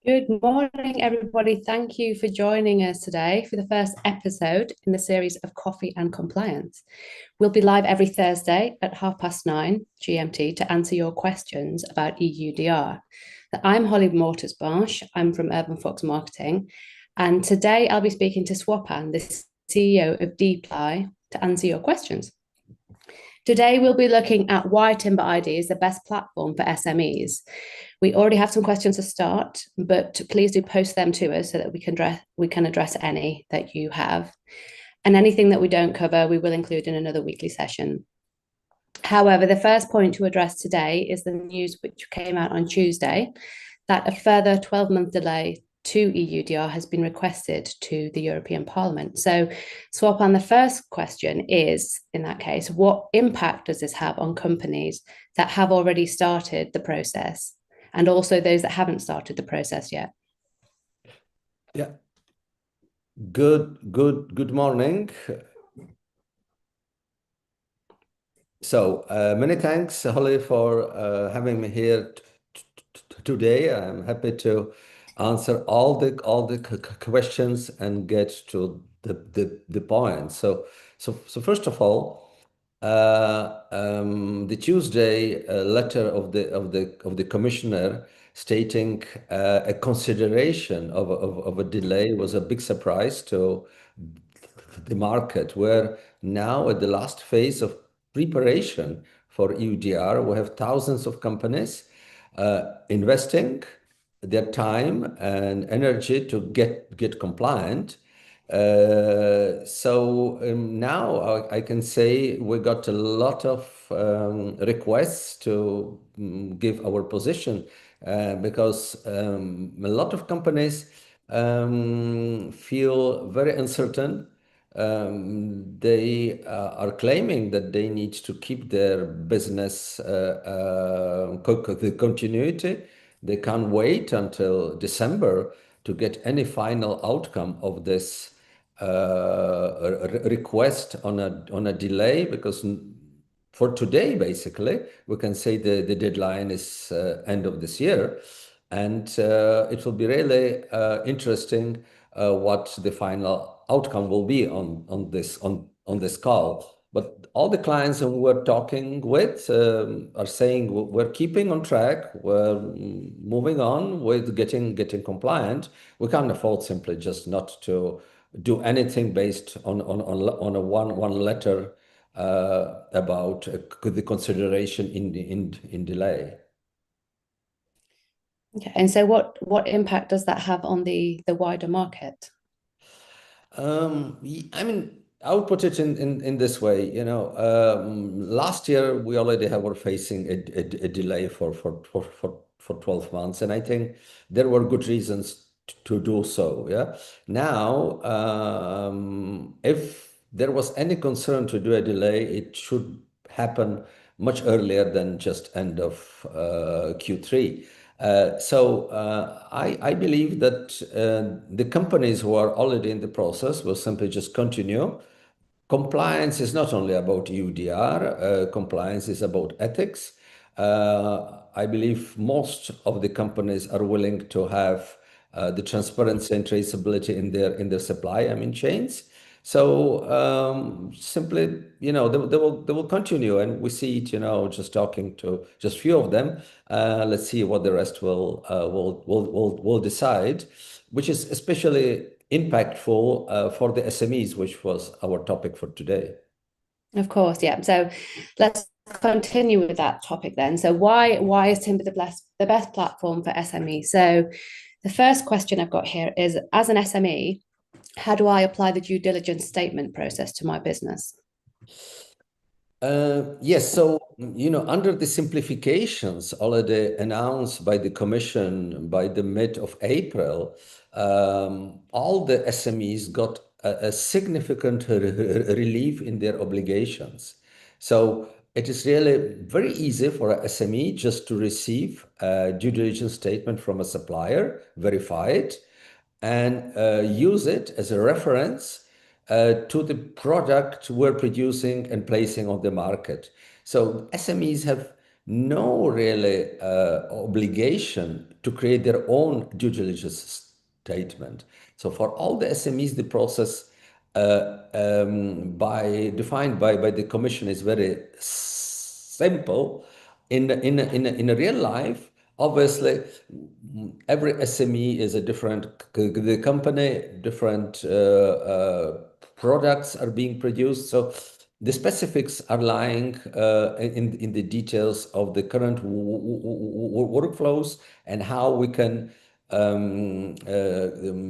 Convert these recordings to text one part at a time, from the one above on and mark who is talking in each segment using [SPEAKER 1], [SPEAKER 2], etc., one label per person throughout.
[SPEAKER 1] Good morning, everybody. Thank you for joining us today for the first episode in the series of Coffee and Compliance. We'll be live every Thursday at 9:30 GMT to answer your questions about EUDR. I'm Holly Mortis-Barsh. I'm from Urban Fox Marketing. And today I'll be speaking to Swapan, the CEO of Deeplai, to answer your questions. Today, we'll be looking at why TimberID is the best platform for SMEs. We already have some questions to start, but please do post them to us so that we can address any that you have. And anything that we don't cover, we will include in another weekly session. However, the first point to address today is the news which came out on Tuesday that a further 12-month delay to EUDR has been requested to the European Parliament. So, Swapan, the first question is, in that case, what impact does this have on companies that have already started the process and also those that haven't started the process yet?
[SPEAKER 2] Yeah. Good morning. So many thanks, Holly, for having me here today. I'm happy to answer all the questions and get to the point. So first of all, the Tuesday letter of the commissioner stating a consideration of a delay was a big surprise to the market. Where now at the last phase of preparation for EUDR, we have thousands of companies investing their time and energy to get compliant. Now I can say we got a lot of requests to give our position because a lot of companies feel very uncertain. They are claiming that they need to keep their business the continuity. They can't wait until December to get any final outcome of this request on a delay, because for today, basically, we can say the deadline is end of this year. And it will be really interesting what the final outcome will be on this call. But all the clients who we're talking with are saying we're keeping on track, we're moving on with getting compliant. We can't afford simply just not to do anything based on a one letter about the consideration in delay.
[SPEAKER 1] Okay, and so what impact does that have on the wider market?
[SPEAKER 2] I mean, I would put it in this way. Last year we already were facing a delay for 12 months, and I think there were good reasons to do so. Yeah. Now, if there was any concern to do a delay, it should happen much earlier than just end of Q3. I believe that the companies who are already in the process will simply just continue. Compliance is not only about EUDR, compliance is about ethics. I believe most of the companies are willing to have the transparency and traceability in their supply, chains. So simply, they will continue, and we see it, just talking to just few of them. Let's see what the rest will decide, which is especially impactful for the SMEs, which was our topic for today.
[SPEAKER 1] Of course, yeah. So let's continue with that topic then. So why is Timber the best platform for SME? So the first question I've got here is, as an SME, how do I apply the due diligence statement process to my business?
[SPEAKER 2] Yes, so under the simplifications already announced by the Commission by the mid of April, all the SMEs got a significant relief in their obligations. So it is really very easy for a SME just to receive a due diligence statement from a supplier, verify it, and use it as a reference to the product we're producing and placing on the market. So SMEs have no really obligation to create their own due diligence statement. So for all the SMEs, the process defined by the Commission is very simple. In a real life, obviously, every SME is a different the company, different products are being produced. So the specifics are lying in the details of the current workflows and how we can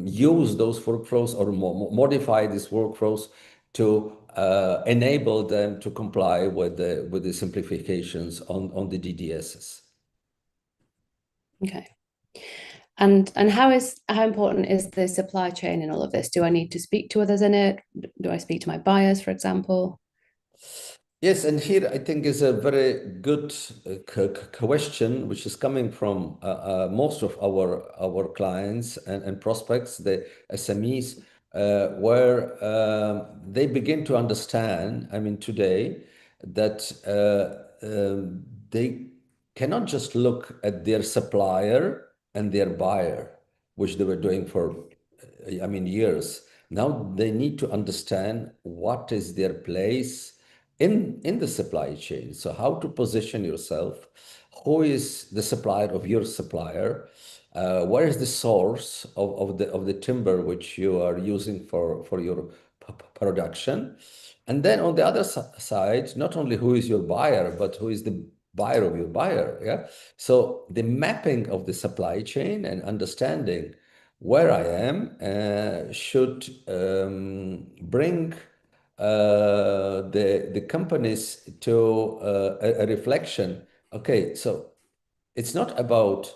[SPEAKER 2] use those workflows or modify these workflows to enable them to comply with the simplifications on the DDSs.
[SPEAKER 1] Okay. And how important is the supply chain in all of this? Do I need to speak to others in it? Do I speak to my buyers, for example?
[SPEAKER 2] Yes, and here I think is a very good question, which is coming from most of our clients and prospects, the SMEs, where they begin to understand, I mean, today, that they cannot just look at their supplier and their buyer, which they were doing for, I mean, years. Now they need to understand what is their place in the supply chain. So how to position yourself, who is the supplier of your supplier, where is the source of the timber which you are using for your production. And then on the other side, not only who is your buyer, but who is the buyer of your buyer. Yeah. So the mapping of the supply chain and understanding where I am should bring the companies to a reflection. Okay, so it's not about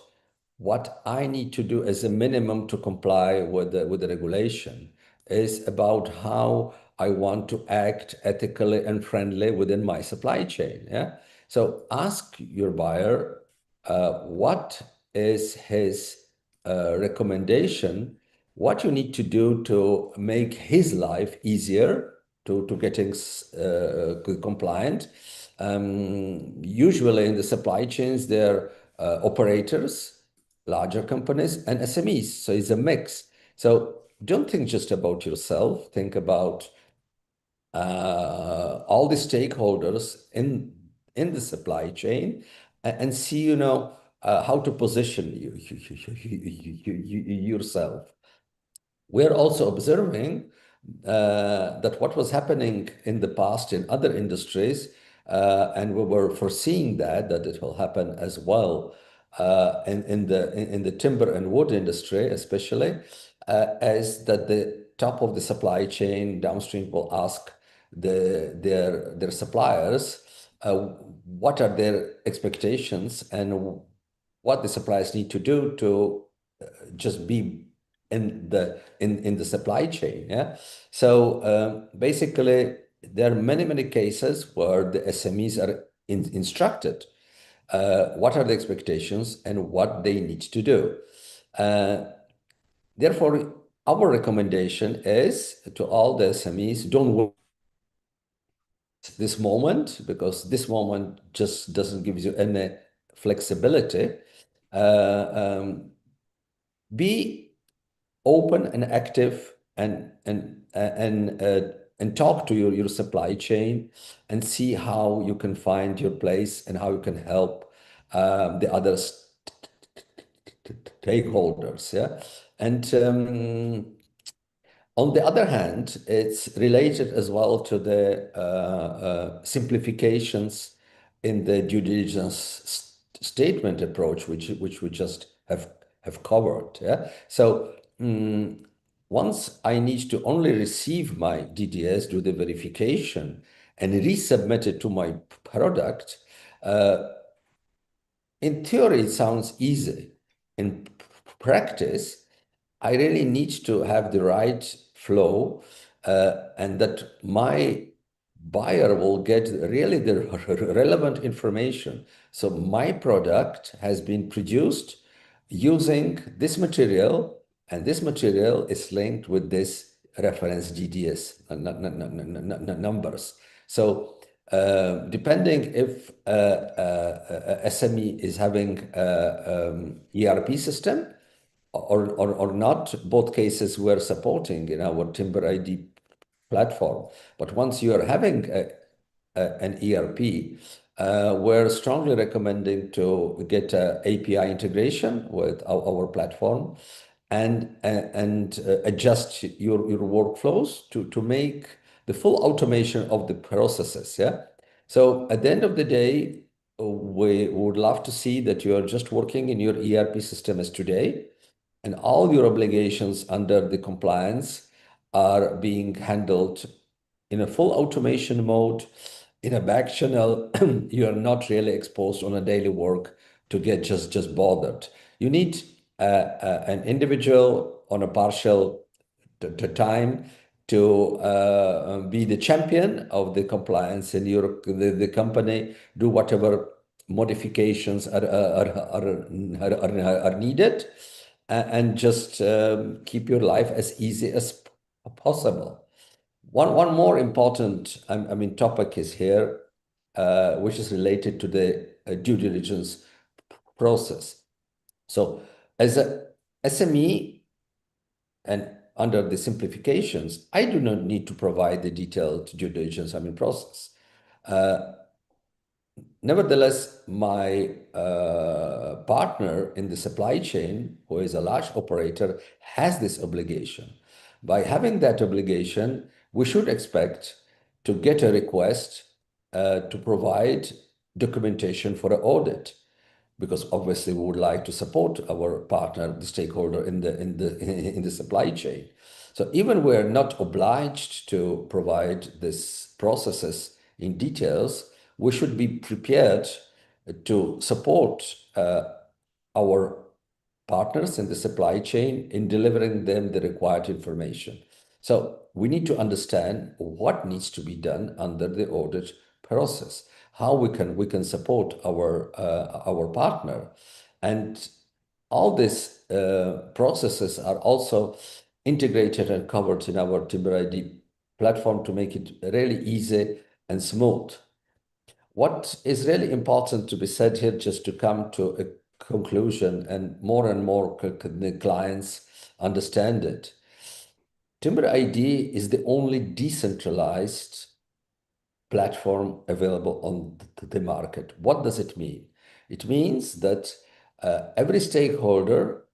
[SPEAKER 2] what I need to do as a minimum to comply with the regulation. It's about how I want to act ethically and friendly within my supply chain. Yeah. So ask your buyer what is his recommendation, what you need to do to make his life easier to getting compliant. Usually in the supply chains, they're operators, larger companies, and SMEs. So it's a mix. So don't think just about yourself. Think about all the stakeholders in the supply chain and see, how to position yourself. We're also observing that what was happening in the past in other industries, and we were foreseeing that it will happen as well in the timber and wood industry, especially, as that the top of the supply chain downstream will ask their suppliers what are their expectations and what the suppliers need to do to just be in the supply chain. Yeah. So basically, there are many cases where the SMEs are instructed what are the expectations and what they need to do. Therefore, our recommendation is to all the SMEs: don't wait this moment, because this moment just doesn't give you any flexibility. Be open and active and talk to your supply chain and see how you can find your place and how you can help the other stakeholders. Yeah. And on the other hand, it's related as well to the simplifications in the due diligence statement approach, which we just have covered. Yeah. So once I need to only receive my DDS, do the verification, and resubmit it to my product, in theory, it sounds easy. In practice, I really need to have the right flow and that my buyer will get really the relevant information. So my product has been produced using this material, and this material is linked with this reference DDS numbers. So Depending if a SME is having ERP system or not, both cases we're supporting in our TimberID platform. But once you are having an ERP, we're strongly recommending to get API integration with our platform and adjust your workflows to make the full automation of the processes. Yeah. So at the end of the day, we would love to see that you are just working in your ERP system as today, and all your obligations under the compliance are being handled in a full automation mode, in a back channel. You are not really exposed on a daily work to get just bothered. You need an individual on a partial time to be the champion of the compliance in your the company, do whatever modifications are needed, and just keep your life as easy as possible. One more important, I mean, topic is here, which is related to the due diligence process. So as a SME and under the simplifications, I do not need to provide the detailed due diligence, I mean, process. Nevertheless, my partner in the supply chain, who is a large operator, has this obligation. By having that obligation, we should expect to get a request to provide documentation for an audit, because obviously we would like to support our partner, the stakeholder in the supply chain. So even we're not obliged to provide these processes in details, we should be prepared to support our partners in the supply chain in delivering them the required information. So we need to understand what needs to be done under the audit process, how we can support our partner, and all these processes are also integrated and covered in our TimberID platform to make it really easy and smooth. What is really important to be said here, just to come to a conclusion and more the clients understand it. TimberID is the only decentralized platform available on the market. What does it mean? It means that every stakeholder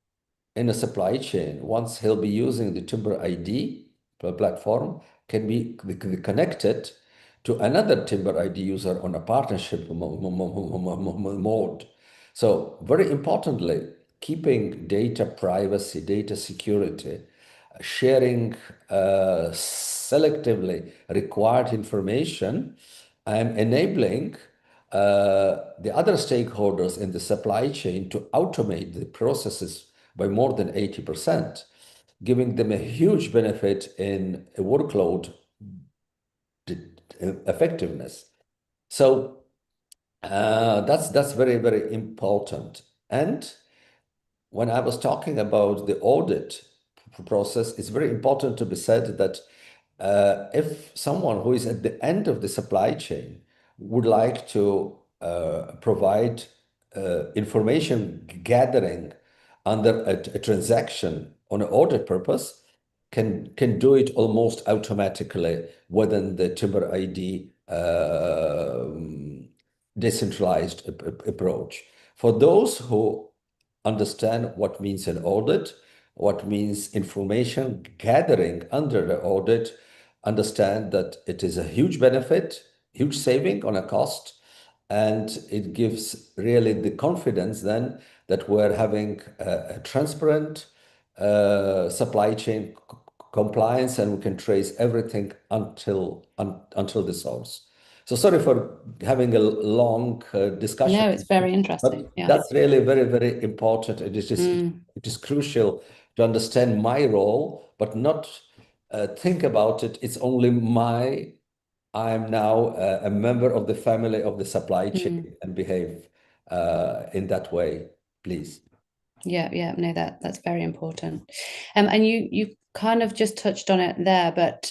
[SPEAKER 2] in a supply chain, once he'll be using the TimberID platform, can be connected to another TimberID user on a partnership mode. So very importantly, keeping data privacy, data security, sharing selectively required information, and enabling the other stakeholders in the supply chain to automate the processes by more than 80%, giving them a huge benefit in workload effectiveness. So that's very important. And when I was talking about the audit process, it's very important to be said that if someone who is at the end of the supply chain would like to provide information gathering under a transaction on an audit purpose, can do it almost automatically within the TimberID decentralized approach. For those who understand what means an audit, what means information gathering under the audit, understand that it is a huge benefit, huge saving on a cost, and it gives really the confidence then that we're having a transparent supply chain compliance, and we can trace everything until the source. So sorry for having a long discussion.
[SPEAKER 1] No, it's very interesting. Yeah.
[SPEAKER 2] That's really very important. It is crucial to understand my role, but not think about it. It's only I'm now a member of the family of the supply chain and behave in that way, please.
[SPEAKER 1] Yeah, no, that's very important. And you kind of just touched on it there, but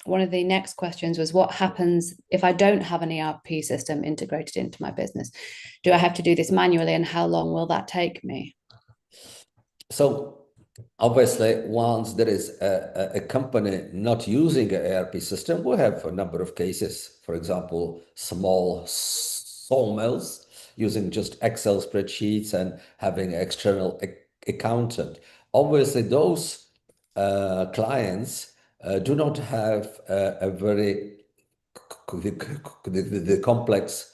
[SPEAKER 1] one of the next questions was, what happens if I don't have an ERP system integrated into my business? Do I have to do this manually, and how long will that take me?
[SPEAKER 2] So obviously, once there is a company not using an ERP system, we have a number of cases. For example, small sawmills using just Excel spreadsheets and having external accountant. Obviously, those clients do not have a very the complex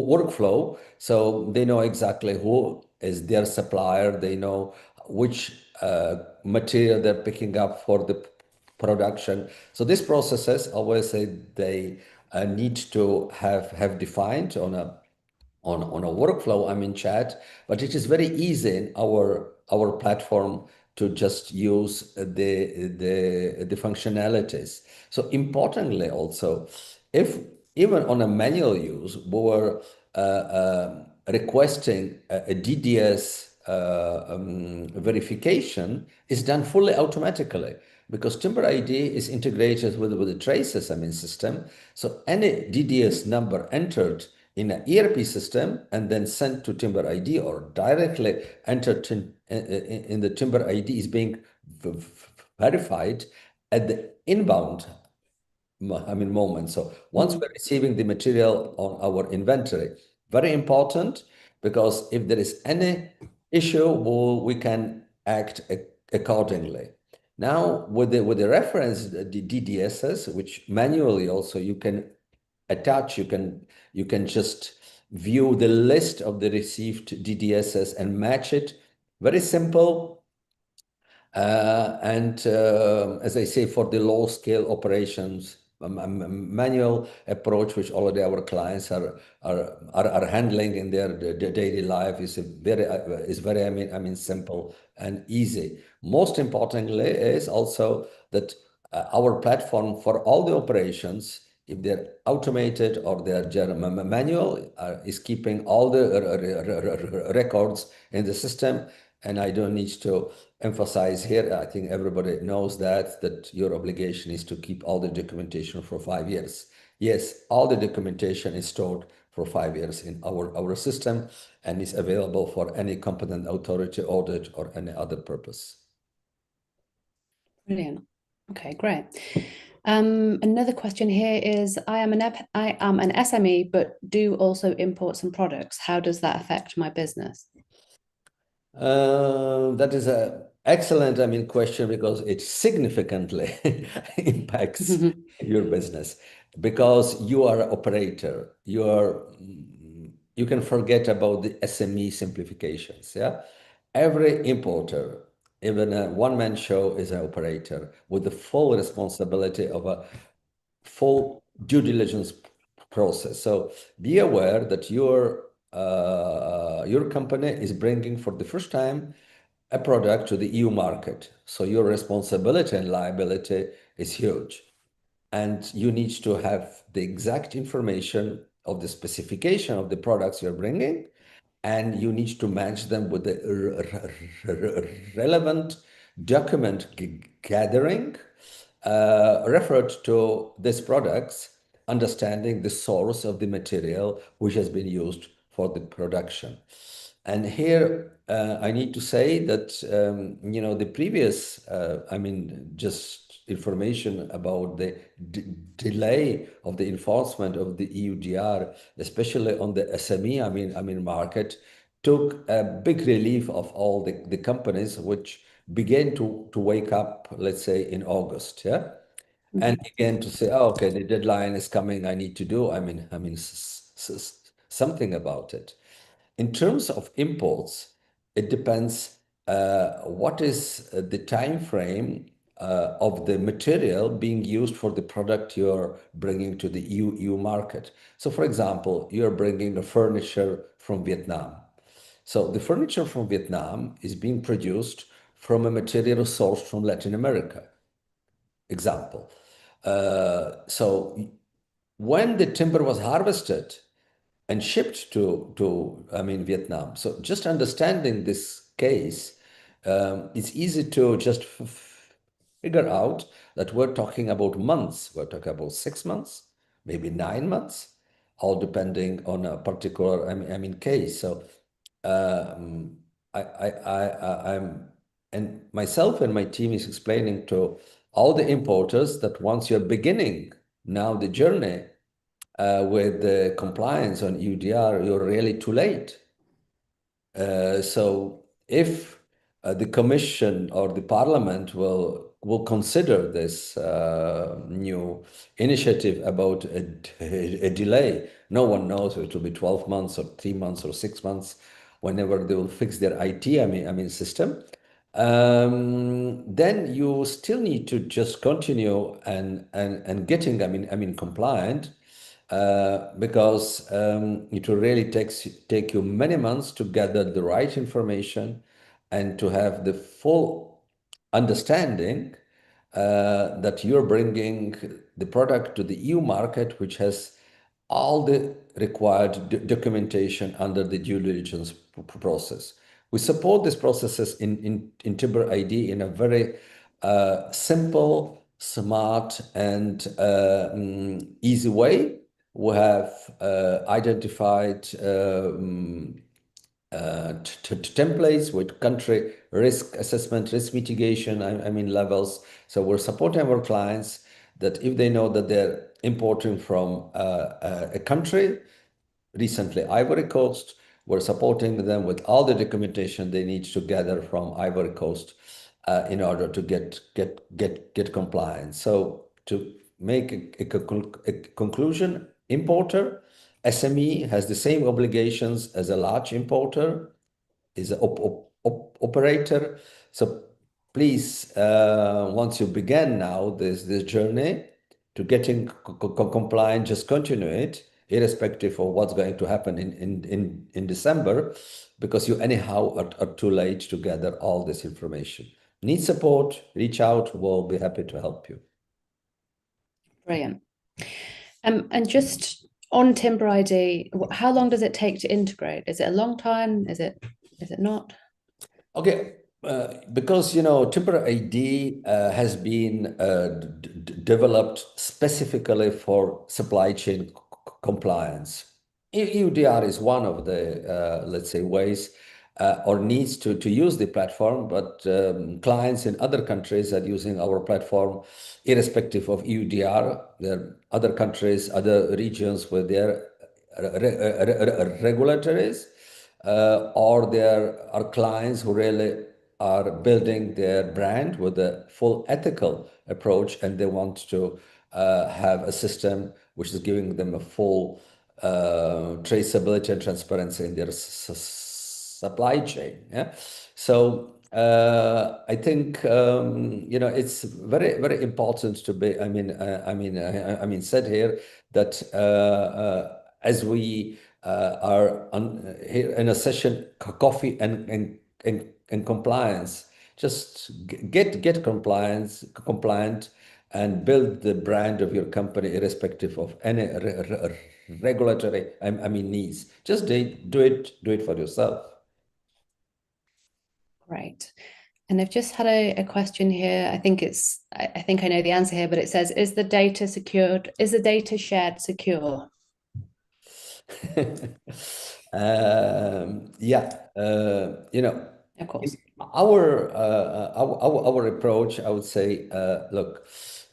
[SPEAKER 2] workflow. So they know exactly who is their supplier. They know which material they're picking up for the production. So these processes, obviously, they need to have defined on a workflow, I'm in chat, but it is very easy in our platform to just use the functionalities. So importantly also, if even on a manual use, we were requesting a DDS verification is done fully automatically because TimberID is integrated with the traces system. So any DDS number entered in an ERP system and then sent to TimberID or directly entered in the TimberID is being verified at the inbound moment. So once we're receiving the material on our inventory, very important, because if there is any issue, we can act accordingly. Now, with the reference, the DDSs, which manually also you can attach, you can just view the list of the received DDSs and match it. Very simple. And as I say, for the low scale operations, manual approach, which already our clients are handling in their daily life, is very simple and easy. Most importantly is also that our platform for all the operations, if they're automated or they're manual, is keeping all the records in the system. And I don't need to emphasize here, I think everybody knows that your obligation is to keep all the documentation for 5 years. Yes, all the documentation is stored for 5 years in our system and is available for any competent authority audit or any other purpose.
[SPEAKER 1] Brilliant. Okay, great. Another question here is, I am an SME, but do also import some products. How does that affect my business?
[SPEAKER 2] That is an excellent, question, because it significantly impacts your business, because you are an operator. You can forget about the SME simplifications. Yeah, every importer, even a one-man show, is an operator with the full responsibility of a full due diligence process. So be aware that your company is bringing for the first time a product to the EU market. So your responsibility and liability is huge. And you need to have the exact information of the specification of the products you're bringing, and you need to match them with the relevant document gathering referred to these products, understanding the source of the material which has been used for the production. And here I need to say that the previous just information about the delay of the enforcement of the EUDR, especially on the SME market, took a big relief of all the companies which began to wake up, let's say, in August. Yeah. And again to say, oh, okay, the deadline is coming, I need to do something about it. In terms of imports, it depends what is the time frame of the material being used for the product you're bringing to the EU market. So for example, you're bringing a furniture from Vietnam. So the furniture from Vietnam is being produced from a material sourced from Latin America. Example. So when the timber was harvested and shipped to Vietnam. So just understanding this case, it's easy to just figure out that we're talking about months. We're talking about 6 months, maybe 9 months, all depending on a particular, I mean case. So I'm, and myself and my team is explaining to all the importers that once you're beginning now the journey with the compliance on EUDR, you're really too late. So if the Commission or the Parliament will consider this new initiative about a delay, no one knows if it will be 12 months or 3 months or 6 months, whenever they will fix their IT, I mean system. Then you still need to just continue and getting, I mean compliant because it will really take you many months to gather the right information and to have the full understanding that you're bringing the product to the EU market, which has all the required documentation under the due diligence process. We support these processes in TimberID in a very simple, smart, and easy way. We have identified templates with country risk assessment, risk mitigation, I mean levels. So we're supporting our clients that if they know that they're importing from a country, recently Ivory Coast, we're supporting them with all the documentation they need to gather from Ivory Coast in order to get compliance. So to make a conclusion, importer, SME has the same obligations as a large importer, is an operator. So please, once you begin now this journey to getting compliant, just continue it, irrespective of what's going to happen in December, because you anyhow are too late to gather all this information. Need support, reach out, we'll be happy to help you.
[SPEAKER 1] Brilliant. And just on TimberID, how long does it take to integrate? Is it a long time? Is it not?
[SPEAKER 2] Okay, because TimberID has been developed specifically for supply chain compliance. EUDR is one of the let's say ways or needs to use the platform, but clients in other countries are using our platform irrespective of EUDR. There are other countries, other regions with their regulatories. Or there are clients who really are building their brand with a full ethical approach, and they want to have a system which is giving them a full traceability and transparency in their supply chain. Yeah, so I think it's very very important to be. I mean said here that as we are here in a session, coffee and compliance. Just get compliant and build the brand of your company irrespective of any regulatory needs. Just do it for yourself.
[SPEAKER 1] Great. And I've just had a question here. I think I know the answer here, but it says, is the data secured? Is the data shared secure?
[SPEAKER 2] Yeah,
[SPEAKER 1] Of course.
[SPEAKER 2] Our approach, I would say, look,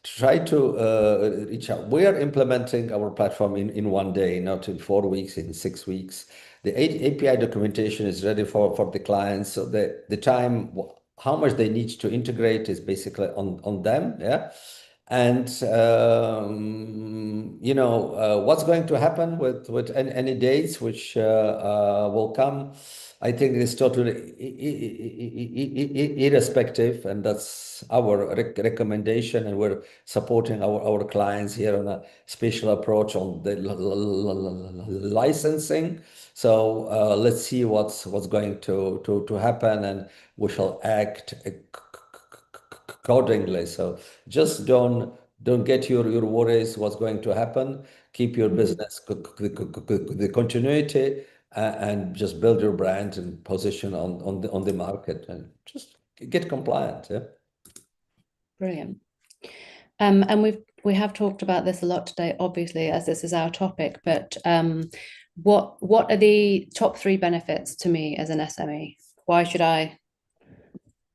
[SPEAKER 2] try to reach out. We are implementing our platform in one day, not in 4 weeks, in 6 weeks. The API documentation is ready for the clients. So the time, how much they need to integrate is basically on them. Yeah. And what's going to happen with any dates which will come, I think it is totally irrespective, and that's our recommendation, and we're supporting our clients here on a special approach on the licensing. So let's see what's going to happen, and we shall act accordingly. So just don't get your worries what's going to happen. Keep your business the continuity and just build your brand and position on the market and just get compliant. Yeah.
[SPEAKER 1] Brilliant. And we have talked about this a lot today, obviously, as this is our topic, but what are the top 3 benefits to me as an SME? Why should I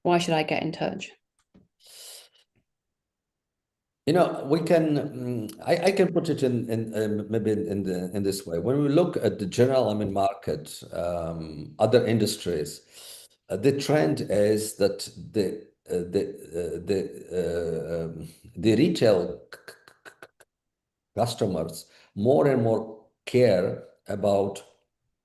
[SPEAKER 1] get in touch?
[SPEAKER 2] You know, we can. I can put it in maybe in this way. When we look at the general, market, other industries, the trend is that the retail customers more and more care about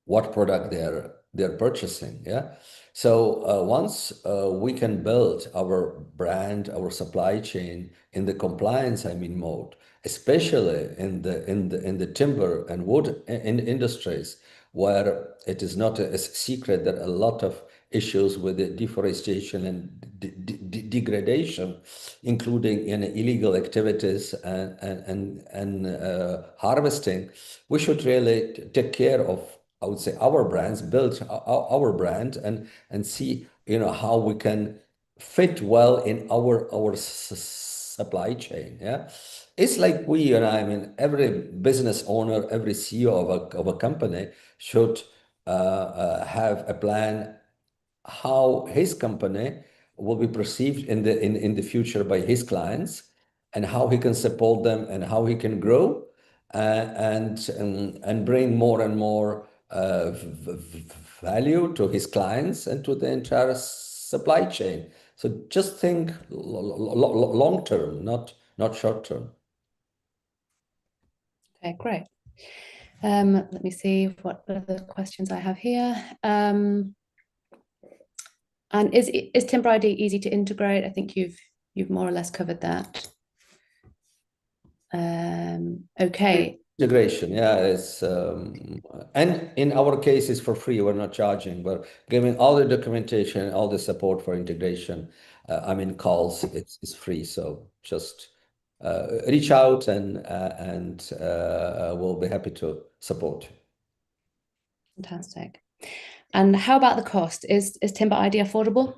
[SPEAKER 2] what product they're purchasing. Yeah. So once we can build our brand, our supply chain in the compliance, mode, especially in the timber and wood industries, where it is not a secret that a lot of issues with the deforestation and degradation, including in illegal activities and harvesting, we should really take care of, I would say, our brands, build our brand, and see, how we can fit well in our supply chain. Yeah, it's like we, every business owner, every CEO of a company should have a plan how his company will be perceived in the future by his clients, and how he can support them, and how he can grow, and bring more and more value to his clients and to the entire supply chain. So just think long term, not short term.
[SPEAKER 1] Okay, great. Let me see what other questions I have here. And is TimberID easy to integrate? I think you've more or less covered that. Okay.
[SPEAKER 2] Integration, yeah, it's and in our case it's for free. We're not charging. We're giving all the documentation, all the support for integration. Calls, it's free. So just reach out, and we'll be happy to support.
[SPEAKER 1] Fantastic. And how about the cost? Is TimberID affordable?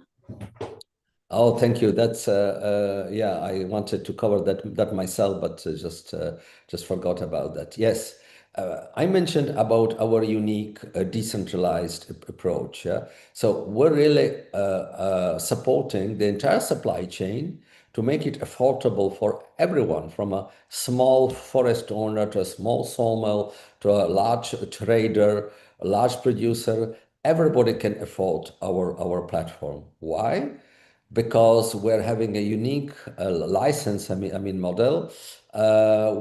[SPEAKER 2] Oh, thank you. That's yeah, I wanted to cover that myself, but just forgot about that. Yes, I mentioned about our unique decentralized approach. Yeah, so we're really supporting the entire supply chain to make it affordable for everyone, from a small forest owner to a small sawmill to a large trader, a large producer. Everybody can afford our platform. Why? Because we're having a unique license, model.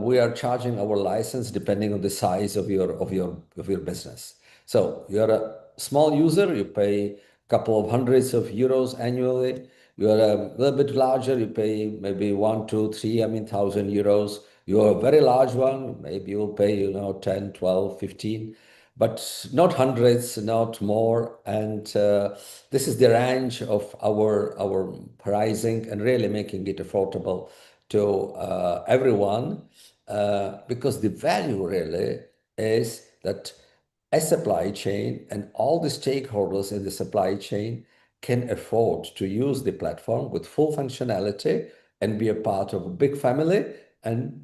[SPEAKER 2] We are charging our license depending on the size of your business. So you're a small user, you pay a couple of hundreds of euros annually. You're a little bit larger, you pay maybe 1, 2, 3, thousand euros. You're a very large one, maybe you'll pay, 10, 12, 15, but not hundreds, not more. And this is the range of our pricing, and really making it affordable to everyone, because the value really is that a supply chain and all the stakeholders in the supply chain can afford to use the platform with full functionality and be a part of a big family, and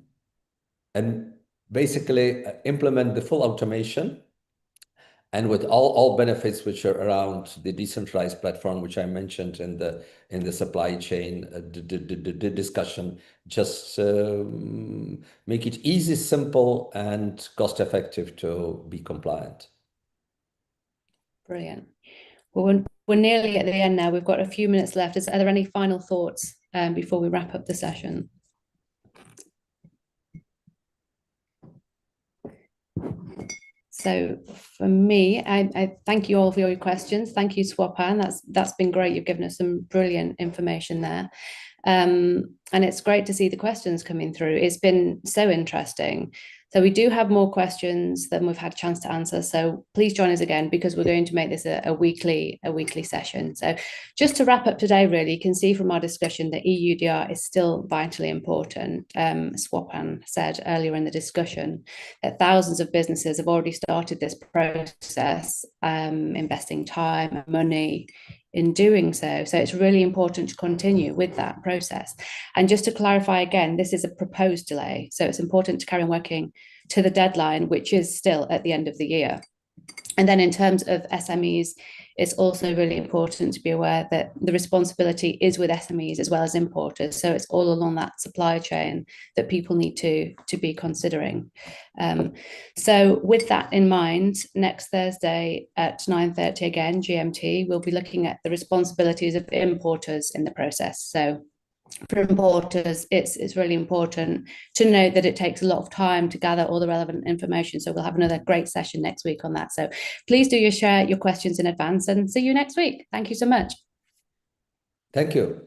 [SPEAKER 2] basically implement the full automation, and with all benefits which are around the decentralized platform, which I mentioned in the supply chain the discussion. Just make it easy, simple, and cost effective to be compliant.
[SPEAKER 1] Brilliant. Well, we're nearly at the end now. We've got a few minutes left. Are there any final thoughts before we wrap up the session? So for me, I thank you all for your questions. Thank you, Swapan. That's been great. You've given us some brilliant information there. And it's great to see the questions coming through. It's been so interesting. So we do have more questions than we've had a chance to answer. So please join us again, because we're going to make this a weekly session. So just to wrap up today, really, you can see from our discussion that EUDR is still vitally important. Swapan said earlier in the discussion that thousands of businesses have already started this process, investing time and money in doing so. So it's really important to continue with that process. And just to clarify again, this is a proposed delay. So it's important to carry on working to the deadline, which is still at the end of the year. And then in terms of SMEs, it's also really important to be aware that the responsibility is with SMEs as well as importers. So it's all along that supply chain that people need to be considering. So with that in mind, next Thursday at 9:30 again, GMT, we'll be looking at the responsibilities of importers in the process. So for importers, it's really important to note that it takes a lot of time to gather all the relevant information. So we'll have another great session next week on that. So please do share your questions in advance and see you next week. Thank you so much.
[SPEAKER 2] Thank you.